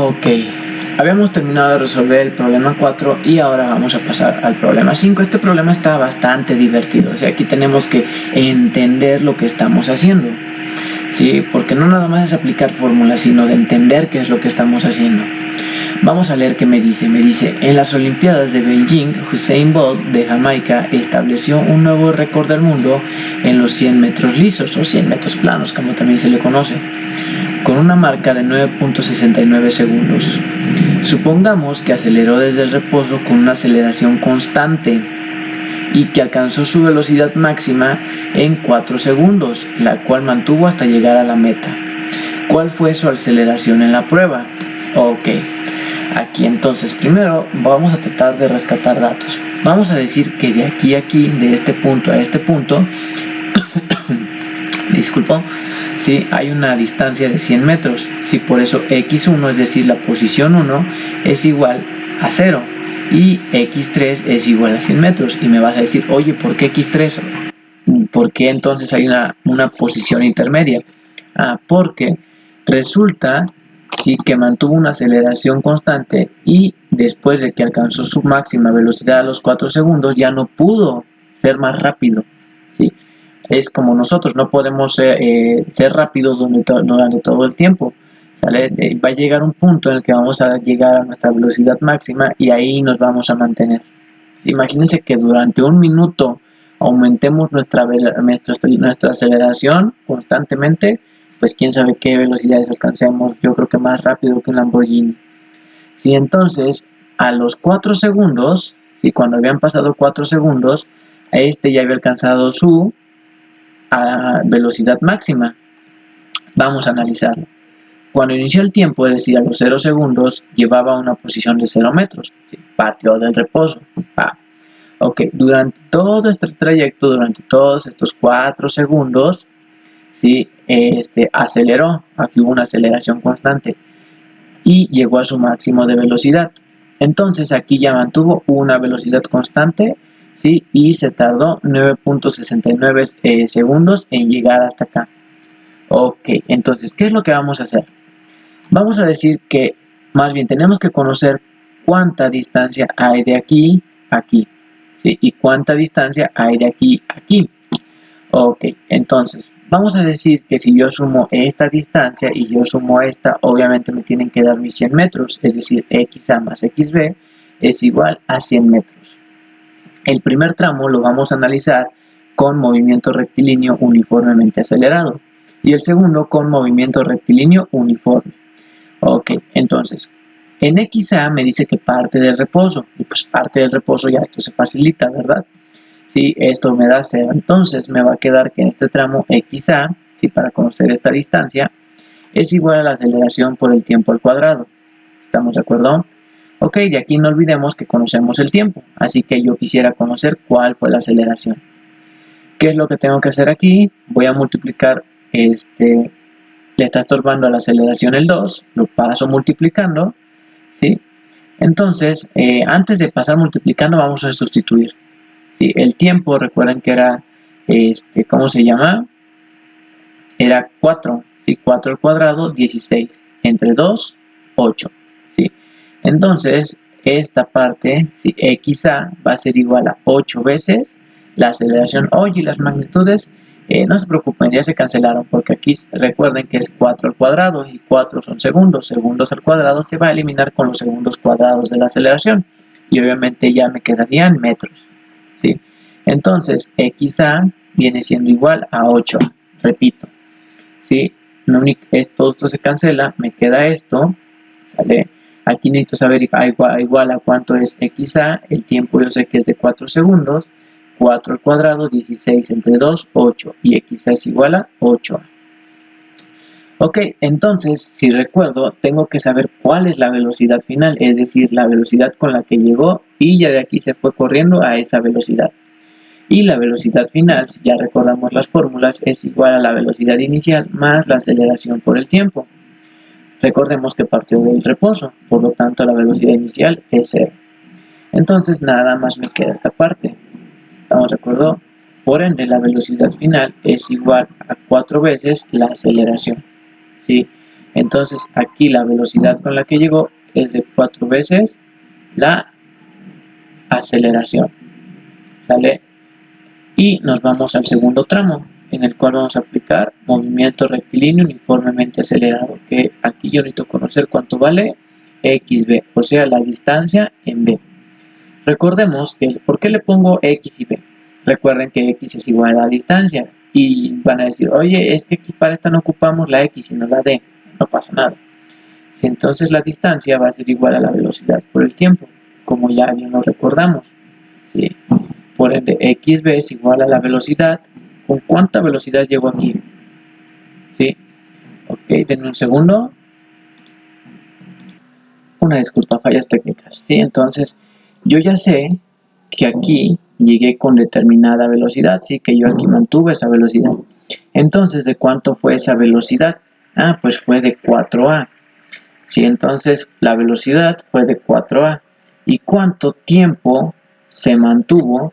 Ok, habíamos terminado de resolver el problema 4 y ahora vamos a pasar al problema 5. Este problema está bastante divertido, o sea, aquí tenemos que entender lo que estamos haciendo, ¿sí? Porque no nada más es aplicar fórmulas, sino de entender qué es lo que estamos haciendo. Vamos a leer qué me dice. Me dice, en las Olimpiadas de Beijing, Usain Bolt de Jamaica estableció un nuevo récord del mundo en los 100 metros lisos o 100 metros planos, como también se le conoce, con una marca de 9.69 segundos. Supongamos que aceleró desde el reposo con una aceleración constante y que alcanzó su velocidad máxima en 4 segundos, la cual mantuvo hasta llegar a la meta. ¿Cuál fue su aceleración en la prueba? Ok, aquí entonces primero vamos a tratar de rescatar datos. Vamos a decir que de aquí a aquí, de este punto a este punto, disculpo, ¿sí? Hay una distancia de 100 metros. ¿Sí? Por eso x1, es decir, la posición 1, es igual a 0. Y x3 es igual a 100 metros. Y me vas a decir, oye, ¿por qué x3? ¿Por qué entonces hay una posición intermedia? Porque resulta, sí, que mantuvo una aceleración constante y después de que alcanzó su máxima velocidad a los 4 segundos, ya no pudo ser más rápido, ¿sí? Es como nosotros, no podemos ser rápidos durante todo el tiempo, ¿sale? Va a llegar un punto en el que vamos a llegar a nuestra velocidad máxima y ahí nos vamos a mantener. ¿Sí? Imagínense que durante un minuto aumentemos nuestra aceleración constantemente, pues quién sabe qué velocidades alcancemos. Yo creo que más rápido que un Lamborghini. ¿Sí? Entonces, a los 4 segundos, ¿sí? Cuando habían pasado 4 segundos, ya había alcanzado su velocidad máxima. Vamos a analizarlo. Cuando inició el tiempo, es decir, a los 0 segundos, llevaba una posición de 0 metros. ¿Sí? Partió del reposo. Ok, durante todo este trayecto, durante todos estos 4 segundos, ¿sí? Aceleró. Aquí hubo una aceleración constante y llegó a su máximo de velocidad. Entonces aquí ya mantuvo una velocidad constante, ¿sí? Y se tardó 9.69 segundos en llegar hasta acá. Ok, entonces, ¿qué es lo que vamos a hacer? Vamos a decir que, más bien, tenemos que conocer cuánta distancia hay de aquí a aquí, ¿sí? Y cuánta distancia hay de aquí a aquí. Ok, entonces, vamos a decir que si yo sumo esta distancia y yo sumo esta, obviamente me tienen que dar mis 100 metros, es decir, XA más XB es igual a 100 metros. El primer tramo lo vamos a analizar con movimiento rectilíneo uniformemente acelerado y el segundo con movimiento rectilíneo uniforme. Ok, entonces, en XA me dice que parte del reposo, y pues parte del reposo ya esto se facilita, ¿verdad? Sí, esto me da 0, entonces me va a quedar que en este tramo XA, ¿sí? Para conocer esta distancia, es igual a la aceleración por el tiempo al cuadrado. ¿Estamos de acuerdo? Ok, de aquí no olvidemos que conocemos el tiempo, así que yo quisiera conocer cuál fue la aceleración. ¿Qué es lo que tengo que hacer aquí? Voy a multiplicar, le está estorbando a la aceleración el 2, lo paso multiplicando, ¿sí? Entonces, antes de pasar multiplicando vamos a sustituir. ¿Sí? El tiempo, recuerden que era, ¿cómo se llama? Era 4, ¿sí? 4 al cuadrado, 16, entre 2, 8, ¿sí? Entonces, esta parte, ¿sí? XA va a ser igual a 8 veces la aceleración. Oye, las magnitudes, no se preocupen, ya se cancelaron, porque aquí recuerden que es 4 al cuadrado y 4 son segundos. Segundos al cuadrado se va a eliminar con los segundos cuadrados de la aceleración y obviamente ya me quedarían metros, ¿sí? Entonces, XA viene siendo igual a 8, repito, ¿sí? Esto se cancela, me queda esto, ¿sale? Aquí necesito saber igual a cuánto es XA, el tiempo yo sé que es de 4 segundos, 4 al cuadrado, 16 entre 2, 8, y XA es igual a 8A. Ok, entonces, si recuerdo, tengo que saber cuál es la velocidad final, es decir, la velocidad con la que llegó y ya de aquí se fue corriendo a esa velocidad. Y la velocidad final, si ya recordamos las fórmulas, es igual a la velocidad inicial más la aceleración por el tiempo. Recordemos que partió del reposo, por lo tanto la velocidad inicial es 0. Entonces nada más me queda esta parte. ¿Estamos de acuerdo? Por ende, la velocidad final es igual a 4 veces la aceleración, ¿sí? Entonces aquí la velocidad con la que llegó es de 4 veces la aceleración. ¿Sale? Y nos vamos al segundo tramo, en el cual vamos a aplicar movimiento rectilíneo uniformemente acelerado, que aquí yo necesito conocer cuánto vale xb, o sea, la distancia en b. Recordemos que, ¿por qué le pongo x y b? Recuerden que x es igual a la distancia, y van a decir, oye, es que aquí para esta no ocupamos la x, sino la d. No pasa nada. Si entonces la distancia va a ser igual a la velocidad por el tiempo, como ya bien lo recordamos. ¿Sí? Por ende, xb es igual a la velocidad. ¿Con cuánta velocidad llego aquí? ¿Sí? Ok, denme un segundo. Una disculpa, fallas técnicas. ¿Sí? Entonces, yo ya sé que aquí llegué con determinada velocidad, ¿sí? Que yo aquí mantuve esa velocidad. Entonces, ¿de cuánto fue esa velocidad? Ah, pues fue de 4a. Sí, entonces la velocidad fue de 4a. ¿Y cuánto tiempo se mantuvo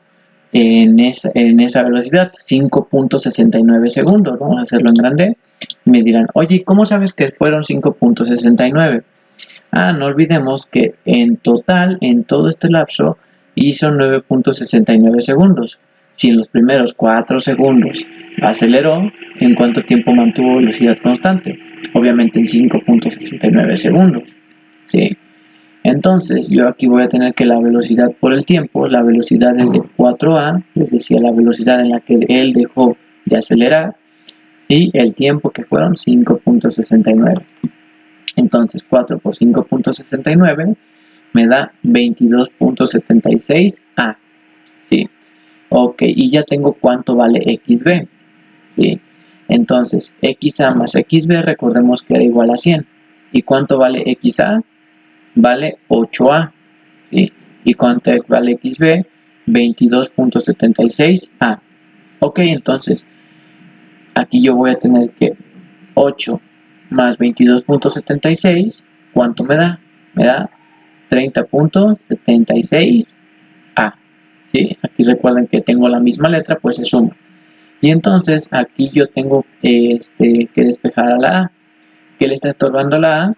en esa velocidad? 5.69 segundos. Vamos a hacerlo en grande. Me dirán, oye, ¿cómo sabes que fueron 5.69? Ah, no olvidemos que en total, en todo este lapso, hizo 9.69 segundos. Si en los primeros 4 segundos aceleró, ¿en cuánto tiempo mantuvo velocidad constante? Obviamente en 5.69 segundos. ¿Sí? Entonces, yo aquí voy a tener que la velocidad por el tiempo, la velocidad es de 4a, les decía la velocidad en la que él dejó de acelerar, y el tiempo que fueron 5.69. Entonces 4 por 5.69 me da 22.76a. ¿Sí? Ok, y ya tengo cuánto vale xb. ¿Sí? Entonces xa más xb recordemos que era igual a 100. ¿Y cuánto vale xa? Vale 8a. ¿Sí? ¿Y cuánto vale xb? 22.76a. Ok, entonces aquí yo voy a tener que 8 más 22.76, ¿cuánto me da? Me da 30.76a. ¿Sí? Aquí recuerden que tengo la misma letra, pues se suma. Y entonces aquí yo tengo que despejar a la a. ¿Qué le está estorbando a la a?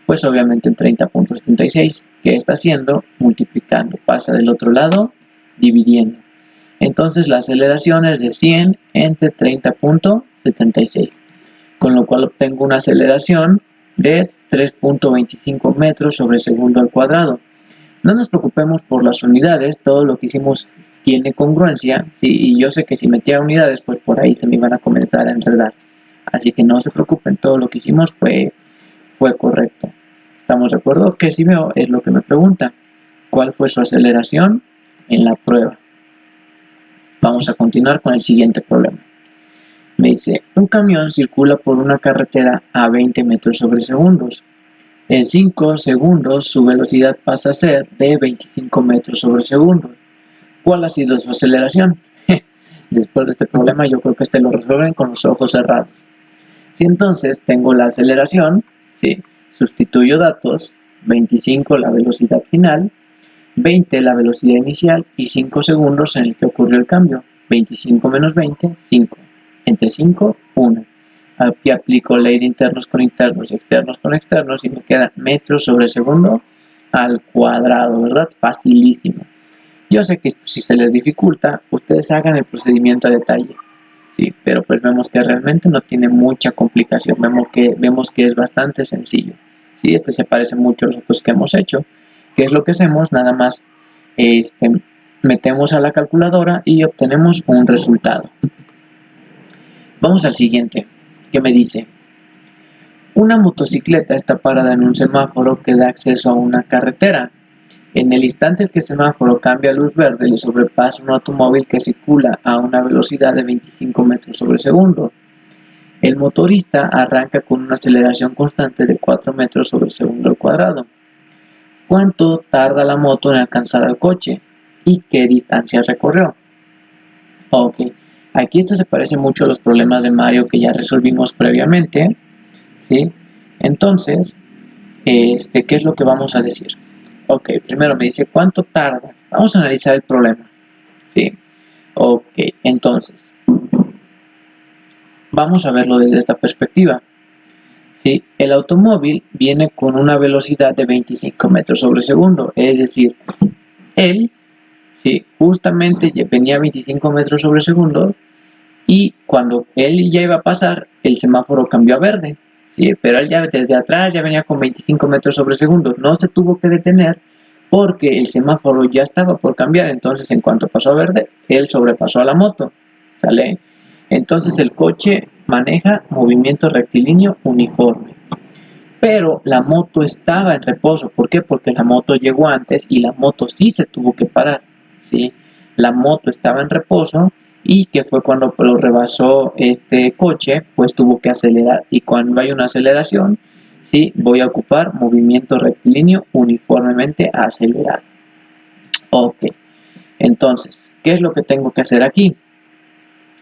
Pues obviamente el 30.76. ¿Qué está haciendo? Multiplicando. Pasa del otro lado, dividiendo. Entonces la aceleración es de 100 entre 30.76. Con lo cual obtengo una aceleración de 3.25 metros sobre segundo al cuadrado. No nos preocupemos por las unidades, todo lo que hicimos tiene congruencia, ¿sí? Y yo sé que si metía unidades, pues por ahí se me iban a comenzar a enredar. Así que no se preocupen, todo lo que hicimos fue correcto. ¿Estamos de acuerdo? Que si veo es lo que me pregunta. ¿Cuál fue su aceleración en la prueba? Vamos a continuar con el siguiente problema. Me dice, un camión circula por una carretera a 20 metros sobre segundos. En 5 segundos su velocidad pasa a ser de 25 metros sobre segundos. ¿Cuál ha sido su aceleración? Después de este problema yo creo que lo resuelven con los ojos cerrados. Si entonces tengo la aceleración, ¿sí? Sustituyo datos, 25 la velocidad final, 20 la velocidad inicial y 5 segundos en el que ocurrió el cambio. 25 menos 20, 5. Entre 5, 1. Aquí aplico ley de internos con internos y externos con externos y me queda metros sobre segundo al cuadrado, ¿verdad? Facilísimo. Yo sé que si se les dificulta, ustedes hagan el procedimiento a detalle. Sí, pero pues vemos que realmente no tiene mucha complicación. Vemos que es bastante sencillo. Sí, se parece mucho a los otros que hemos hecho. ¿Qué es lo que hacemos? Nada más metemos a la calculadora y obtenemos un resultado. Vamos al siguiente, que me dice: una motocicleta está parada en un semáforo que da acceso a una carretera. En el instante en que el semáforo cambia a luz verde, le sobrepasa un automóvil que circula a una velocidad de 25 metros sobre segundo. El motorista arranca con una aceleración constante de 4 metros sobre segundo al cuadrado. ¿Cuánto tarda la moto en alcanzar al coche? ¿Y qué distancia recorrió? Ok, aquí esto se parece mucho a los problemas de Mario que ya resolvimos previamente, ¿sí? Entonces, ¿qué es lo que vamos a decir? Ok, primero me dice ¿cuánto tarda? Vamos a analizar el problema, ¿sí? Ok, entonces, vamos a verlo desde esta perspectiva. ¿sí? El automóvil viene con una velocidad de 25 metros sobre segundo, es decir, él, ¿sí? Justamente venía a 25 metros sobre segundo y cuando él ya iba a pasar, el semáforo cambió a verde, ¿sí? Pero él ya desde atrás ya venía con 25 metros sobre segundo, no se tuvo que detener porque el semáforo ya estaba por cambiar, entonces en cuanto pasó a verde, él sobrepasó a la moto, ¿sale? Entonces el coche maneja movimiento rectilíneo uniforme. Pero la moto estaba en reposo. ¿Por qué? Porque la moto llegó antes y la moto sí se tuvo que parar, ¿sí? La moto estaba en reposo y que fue cuando lo rebasó este coche, pues tuvo que acelerar. Y cuando hay una aceleración, ¿sí? Voy a ocupar movimiento rectilíneo uniformemente acelerado. Ok, entonces, ¿qué es lo que tengo que hacer aquí?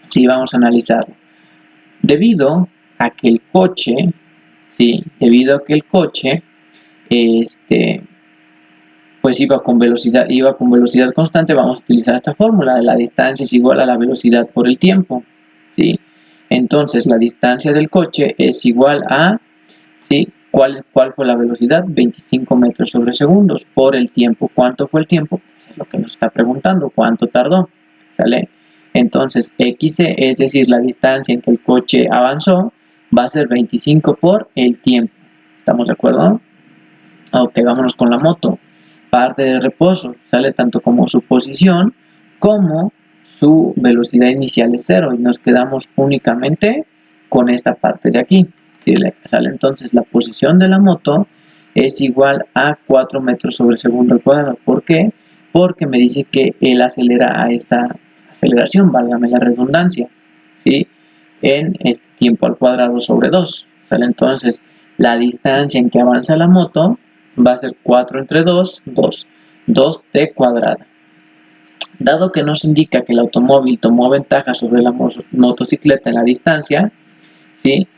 Sí, vamos a analizarlo. Debido a que el coche, ¿sí? Debido a que el coche pues iba con velocidad constante, vamos a utilizar esta fórmula. La distancia es igual a la velocidad por el tiempo, ¿sí? Entonces la distancia del coche es igual a, ¿sí? ¿Cuál fue la velocidad? 25 metros sobre segundos por el tiempo. ¿Cuánto fue el tiempo? Pues es lo que nos está preguntando, ¿cuánto tardó? ¿Sale? Entonces XC, es decir, la distancia en que el coche avanzó, va a ser 25 por el tiempo. ¿Estamos de acuerdo? Ok, vámonos con la moto. Parte de reposo, sale tanto como su posición como su velocidad inicial es 0 y nos quedamos únicamente con esta parte de aquí. ¿Sí? Sale entonces la posición de la moto es igual a 4 metros sobre segundo al cuadrado. ¿Por qué? Porque me dice que él acelera a esta aceleración, válgame la redundancia, ¿sí? En este tiempo al cuadrado sobre 2. Sale entonces la distancia en que avanza la moto va a ser 4 entre 2, 2. 2t cuadrada. Dado que nos indica que el automóvil tomó ventaja sobre la motocicleta en la distancia, ¿sí?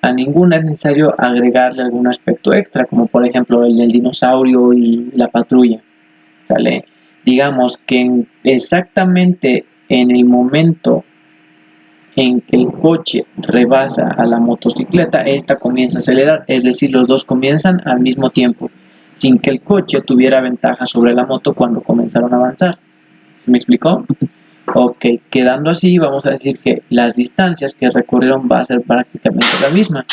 A ninguna es necesario agregarle algún aspecto extra, como por ejemplo el del dinosaurio y la patrulla, ¿sale? Digamos que exactamente en el momento en que el coche rebasa a la motocicleta, esta comienza a acelerar, es decir, los dos comienzan al mismo tiempo, sin que el coche tuviera ventaja sobre la moto cuando comenzaron a avanzar. ¿Se me explicó? Ok, quedando así, vamos a decir que las distancias que recorrieron va a ser prácticamente la misma.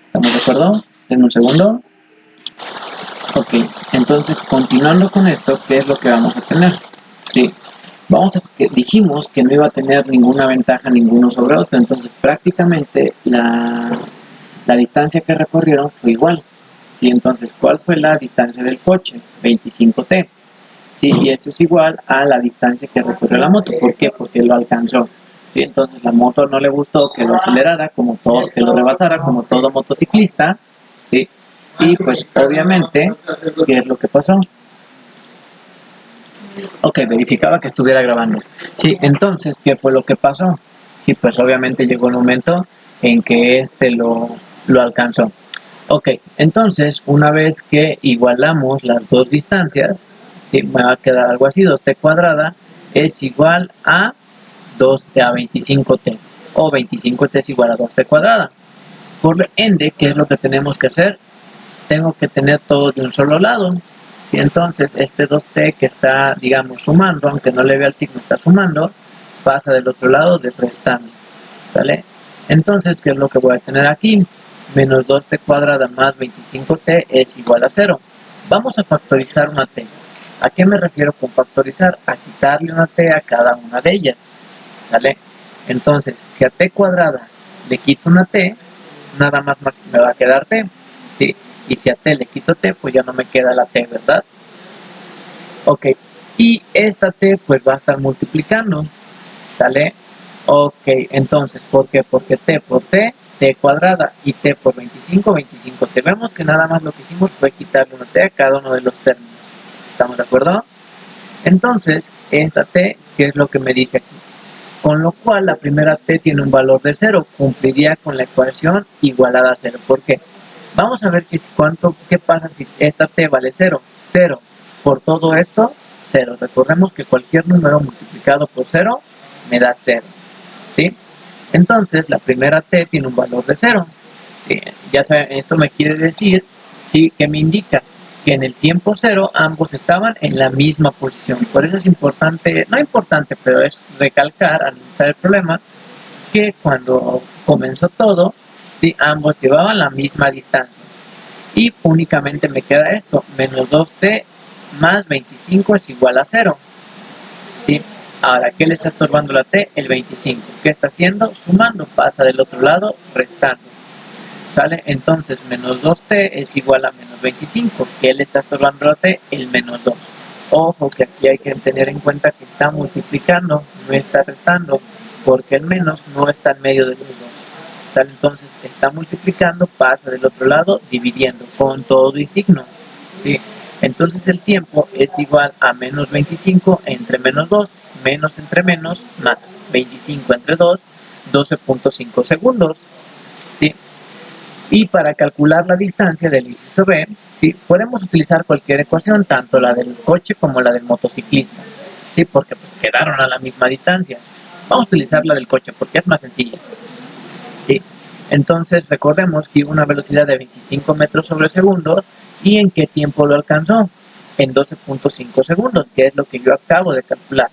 ¿Estamos de acuerdo? En un segundo. Ok, entonces continuando con esto, ¿qué es lo que vamos a tener? Sí, dijimos que no iba a tener ninguna ventaja ninguno sobre otro, entonces prácticamente la distancia que recorrieron fue igual. ¿Sí? Entonces, ¿cuál fue la distancia del coche? 25t. ¿Sí? Y esto es igual a la distancia que recorrió la moto. ¿Por qué? Porque lo alcanzó. ¿Sí? Entonces la moto no le gustó que lo acelerara, que lo rebasara, como todo motociclista. ¿Sí? Y pues obviamente, ¿qué es lo que pasó? Ok, verificaba que estuviera grabando. Sí, entonces, ¿qué fue lo que pasó? Sí, pues obviamente llegó el momento en que lo alcanzó. Ok, entonces, una vez que igualamos las dos distancias, sí, me va a quedar algo así, 2t cuadrada es igual a 2t a 25t, o 25t es igual a 2t cuadrada. Por ende, ¿qué es lo que tenemos que hacer? Tengo que tener todo de un solo lado. Y entonces este 2t que está, digamos, sumando, aunque no le vea el signo, está sumando, pasa del otro lado de restando. ¿Sale? Entonces, ¿qué es lo que voy a tener aquí? Menos 2t cuadrada más 25t es igual a 0. Vamos a factorizar una t. ¿A qué me refiero con factorizar? A quitarle una t a cada una de ellas. ¿Sale? Entonces, si a t cuadrada le quito una t, nada más me va a quedar t. ¿Sí? Y si a t le quito t, pues ya no me queda la t, ¿verdad? Ok, y esta t pues va a estar multiplicando, ¿sale? Ok, entonces, ¿por qué? Porque t por t cuadrada y t por 25, 25t. Vemos que nada más lo que hicimos fue quitarle una t a cada uno de los términos. ¿Estamos de acuerdo? Entonces, esta t, ¿qué es lo que me dice aquí? Con lo cual, la primera t tiene un valor de 0, cumpliría con la ecuación igualada a 0. ¿Por qué? Vamos a ver qué pasa si esta t vale 0. 0 por todo esto, 0. Recordemos que cualquier número multiplicado por 0 me da 0. ¿Sí? Entonces, la primera t tiene un valor de 0. ¿sí? Ya saben, esto me quiere decir, ¿sí? Que me indica que en el tiempo cero ambos estaban en la misma posición. Por eso es importante, no importante, pero es recalcar, analizar el problema, que cuando comenzó todo, ¿sí? Ambos llevaban la misma distancia. Y únicamente me queda esto, menos 2t más 25 es igual a 0. ¿Sí? Ahora, ¿qué le está estorbando la t? El 25. ¿Qué está haciendo? Sumando, pasa del otro lado, restando. ¿Sale? Entonces, menos 2t es igual a menos 25. ¿Qué le está estorbando la t? El menos 2. Ojo que aquí hay que tener en cuenta que está multiplicando, no está restando, porque el menos no está en medio de los dos. ¿Sale? Entonces, está multiplicando, pasa del otro lado, dividiendo con todo y signo. ¿Sí? Entonces, el tiempo es igual a menos 25 entre menos 2, menos entre menos, más 25 entre 2, 12.5 segundos. ¿Sí? Y para calcular la distancia del inciso B, ¿sí? Podemos utilizar cualquier ecuación, tanto la del coche como la del motociclista, ¿sí? Porque pues quedaron a la misma distancia. Vamos a utilizar la del coche porque es más sencilla. ¿Sí? Entonces recordemos que una velocidad de 25 metros sobre segundo, ¿y en qué tiempo lo alcanzó? En 12.5 segundos, que es lo que yo acabo de calcular.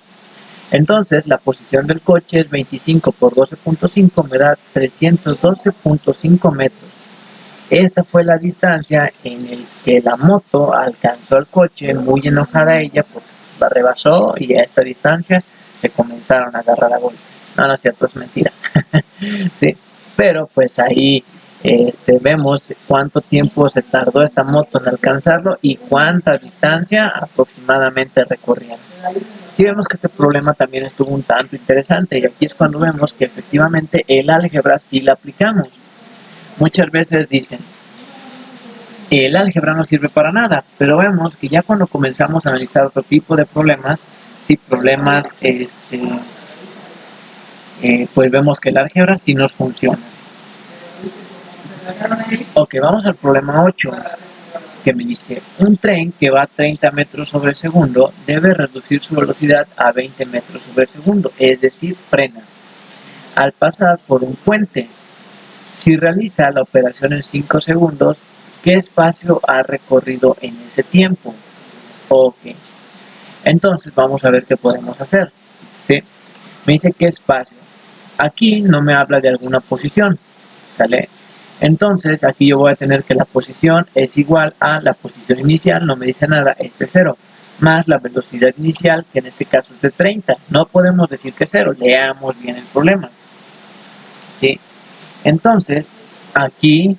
Entonces la posición del coche es 25 por 12.5, me da 312.5 metros. Esta fue la distancia en el que la moto alcanzó al coche, muy enojada ella porque la rebasó, y a esta distancia se comenzaron a agarrar a golpes. No, no es cierto, es mentira. Sí, pero pues ahí vemos cuánto tiempo se tardó esta moto en alcanzarlo y cuánta distancia aproximadamente recorrieron. Sí vemos que este problema también estuvo un tanto interesante, y aquí es cuando vemos que efectivamente el álgebra sí la aplicamos. Muchas veces dicen, el álgebra no sirve para nada, pero vemos que ya cuando comenzamos a analizar otro tipo de problemas, sí, problemas, pues vemos que el álgebra sí nos funciona. Ok, vamos al problema 8, que me dice, un tren que va a 30 metros sobre segundo debe reducir su velocidad a 20 metros sobre segundo, es decir, frena, al pasar por un puente. Si realiza la operación en 5 segundos, ¿qué espacio ha recorrido en ese tiempo? Ok, entonces vamos a ver qué podemos hacer. ¿Sí? Me dice qué espacio. Aquí no me habla de alguna posición, ¿sale? Entonces aquí yo voy a tener que la posición es igual a la posición inicial, no me dice nada, es de 0, más la velocidad inicial, que en este caso es de 30. No podemos decir que es 0, leamos bien el problema. ¿Sí? Entonces, aquí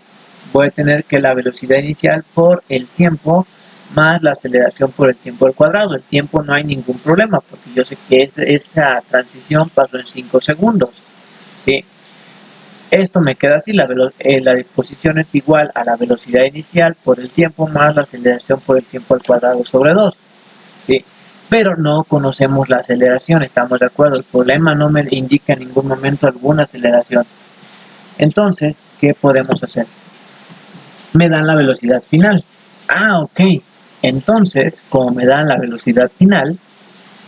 voy a tener que la velocidad inicial por el tiempo más la aceleración por el tiempo al cuadrado. El tiempo no hay ningún problema porque yo sé que esa transición pasó en 5 segundos. ¿Sí? Esto me queda así, la disposición es igual a la velocidad inicial por el tiempo más la aceleración por el tiempo al cuadrado sobre 2. ¿Sí? Pero no conocemos la aceleración, estamos de acuerdo. El problema no me indica en ningún momento alguna aceleración. Entonces, ¿qué podemos hacer? Me dan la velocidad final. Ah, ok. Entonces, como me dan la velocidad final,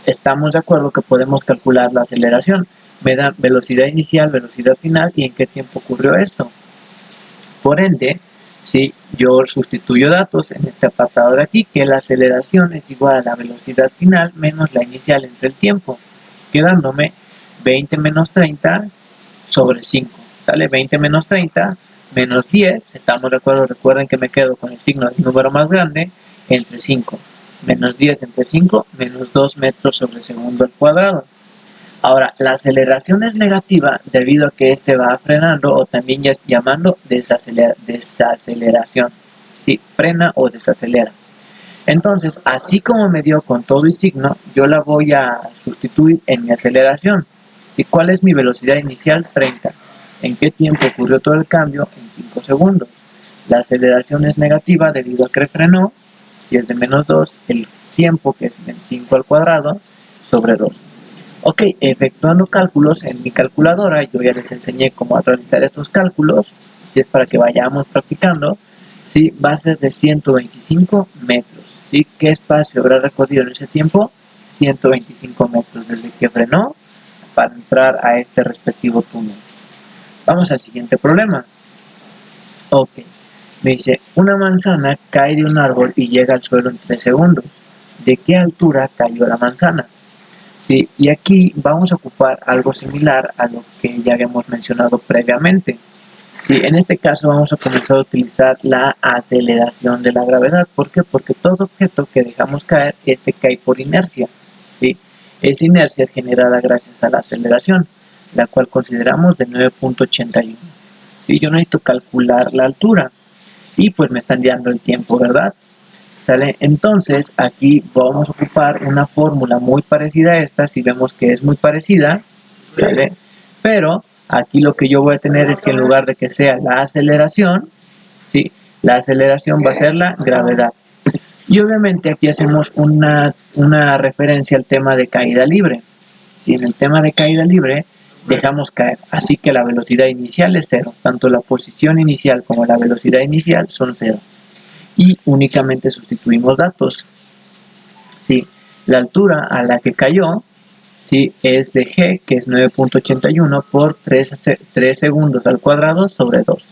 estamos de acuerdo que podemos calcular la aceleración. Me dan velocidad inicial, velocidad final, y en qué tiempo ocurrió esto. Por ende, si yo sustituyo datos en este apartado de aquí, que la aceleración es igual a la velocidad final menos la inicial entre el tiempo, quedándome 20 menos 30 sobre 5. ¿Sale? 20 menos 30 menos 10, estamos de acuerdo, recuerden que me quedo con el signo del número más grande, entre 5. Menos 10 entre 5, menos 2 metros sobre segundo al cuadrado. Ahora, la aceleración es negativa debido a que este va frenando, o también ya es llamando desaceleración. Sí, frena o desacelera. Entonces, así como me dio con todo y signo, yo la voy a sustituir en mi aceleración. ¿Sí? ¿Cuál es mi velocidad inicial? 30. ¿En qué tiempo ocurrió todo el cambio? En 5 segundos. La aceleración es negativa debido a que frenó. Si es de menos 2, el tiempo, que es de 5 al cuadrado, sobre 2. Ok, efectuando cálculos en mi calculadora, yo ya les enseñé cómo realizar estos cálculos, si es para que vayamos practicando. ¿Sí? Va a ser de 125 metros. ¿Sí? ¿Qué espacio habrá recorrido en ese tiempo? 125 metros, desde que frenó para entrar a este respectivo túnel. Vamos al siguiente problema. Ok, me dice, una manzana cae de un árbol y llega al suelo en 3 segundos. ¿De qué altura cayó la manzana? Sí, y aquí vamos a ocupar algo similar a lo que ya habíamos mencionado previamente. Sí, en este caso vamos a comenzar a utilizar la aceleración de la gravedad. ¿Por qué? Porque todo objeto que dejamos caer, este cae por inercia. ¿Sí? Esa inercia es generada gracias a la aceleración, la cual consideramos de 9.81. ¿Sí? Yo necesito calcular la altura y pues me están dando el tiempo, ¿verdad? ¿Sale? Entonces aquí vamos a ocupar una fórmula muy parecida a esta, si vemos que es muy parecida, ¿sale? Pero aquí lo que yo voy a tener es que en lugar de que sea la aceleración, ¿sí? La aceleración va a ser la gravedad. Y obviamente aquí hacemos una referencia al tema de caída libre. Si en el tema de caída libre dejamos caer, así que la velocidad inicial es cero, tanto la posición inicial como la velocidad inicial son cero. Y únicamente sustituimos datos. ¿Sí? La altura a la que cayó, ¿sí? Es de g, que es 9.81 por 3 segundos al cuadrado sobre 2.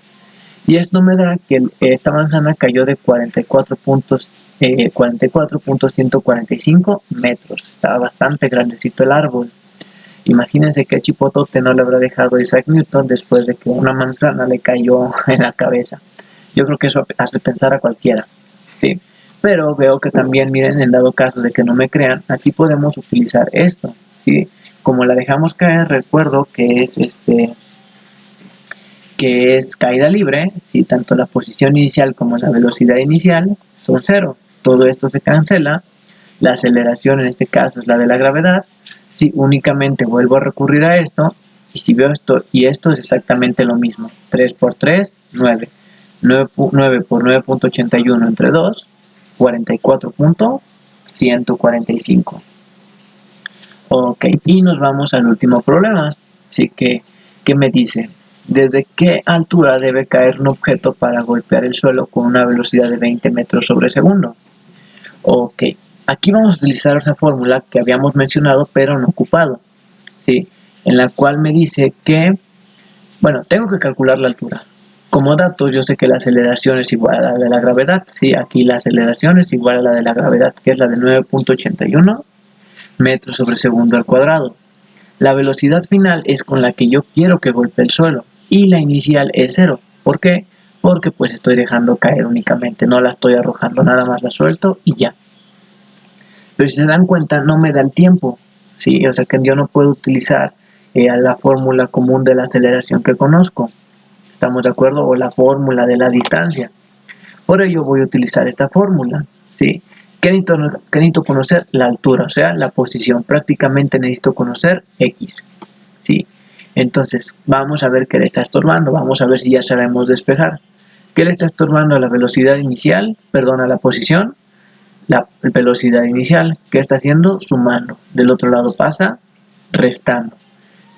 Y esto me da que esta manzana cayó de 44.145 metros. Estaba bastante grandecito el árbol. Imagínense qué chipotote no le habrá dejado Isaac Newton después de que una manzana le cayó en la cabeza. Yo creo que eso hace pensar a cualquiera, ¿sí? Pero veo que también, miren, en dado caso de que no me crean, aquí podemos utilizar esto, ¿sí? Como la dejamos caer, recuerdo que es caída libre, ¿sí? Tanto la posición inicial como la velocidad inicial son cero. Todo esto se cancela. La aceleración en este caso es la de la gravedad. Si únicamente vuelvo a recurrir a esto, y si veo esto y esto es exactamente lo mismo. 3 por 3, 9. 9 por 9.81 entre 2, 44.145. Ok, y nos vamos al último problema. Así que, ¿qué me dice? ¿Desde qué altura debe caer un objeto para golpear el suelo con una velocidad de 20 metros sobre segundo? Ok, aquí vamos a utilizar esa fórmula que habíamos mencionado pero no ocupado, ¿sí? En la cual me dice que, bueno, tengo que calcular la altura. Como datos yo sé que la aceleración es igual a la de la gravedad, ¿sí? Aquí la aceleración es igual a la de la gravedad, que es la de 9.81 metros sobre segundo al cuadrado. La velocidad final es con la que yo quiero que golpee el suelo y la inicial es cero. ¿Por qué? Porque pues estoy dejando caer únicamente, no la estoy arrojando, nada más la suelto y ya. Pero si se dan cuenta no me da el tiempo, ¿sí? O sea que yo no puedo utilizar la fórmula común de la aceleración que conozco, ¿estamos de acuerdo? O la fórmula de la distancia. Por ello voy a utilizar esta fórmula, ¿sí? ¿Qué necesito conocer? La altura, o sea, la posición. Prácticamente necesito conocer X, ¿sí? Entonces, vamos a ver qué le está estorbando. Vamos a ver si ya sabemos despejar. ¿Qué le está estorbando a la velocidad inicial? Perdón, a la posición. La velocidad inicial. ¿Qué está haciendo? Sumando. Del otro lado pasa restando.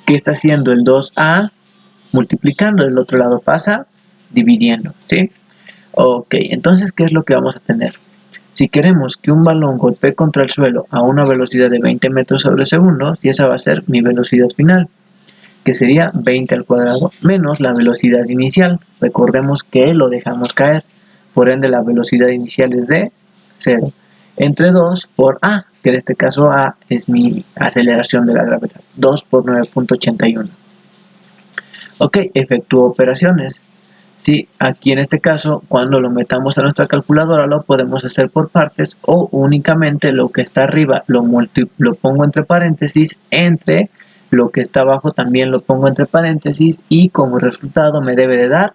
¿Qué está haciendo el 2A? Multiplicando. Del otro lado pasa dividiendo, ¿sí? Ok, entonces, ¿qué es lo que vamos a tener? Si queremos que un balón golpee contra el suelo a una velocidad de 20 metros sobre segundo, y esa va a ser mi velocidad final, que sería 20 al cuadrado, menos la velocidad inicial. Recordemos que lo dejamos caer, por ende la velocidad inicial es de 0. Entre 2 por A, que en este caso A es mi aceleración de la gravedad, 2 por 9.81. Ok, efectúo operaciones. Sí, aquí en este caso, cuando lo metamos a nuestra calculadora, lo podemos hacer por partes o únicamente lo que está arriba lo pongo entre paréntesis, entre lo que está abajo también lo pongo entre paréntesis y como resultado me debe de dar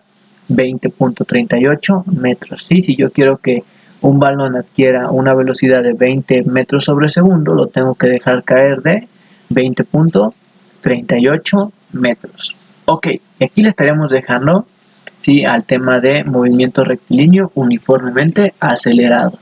20.38 metros. Sí, si yo quiero que un balón adquiera una velocidad de 20 metros sobre segundo, lo tengo que dejar caer de 20.38 metros. Ok, aquí le estaríamos dejando, ¿sí?, al tema de movimiento rectilíneo uniformemente acelerado.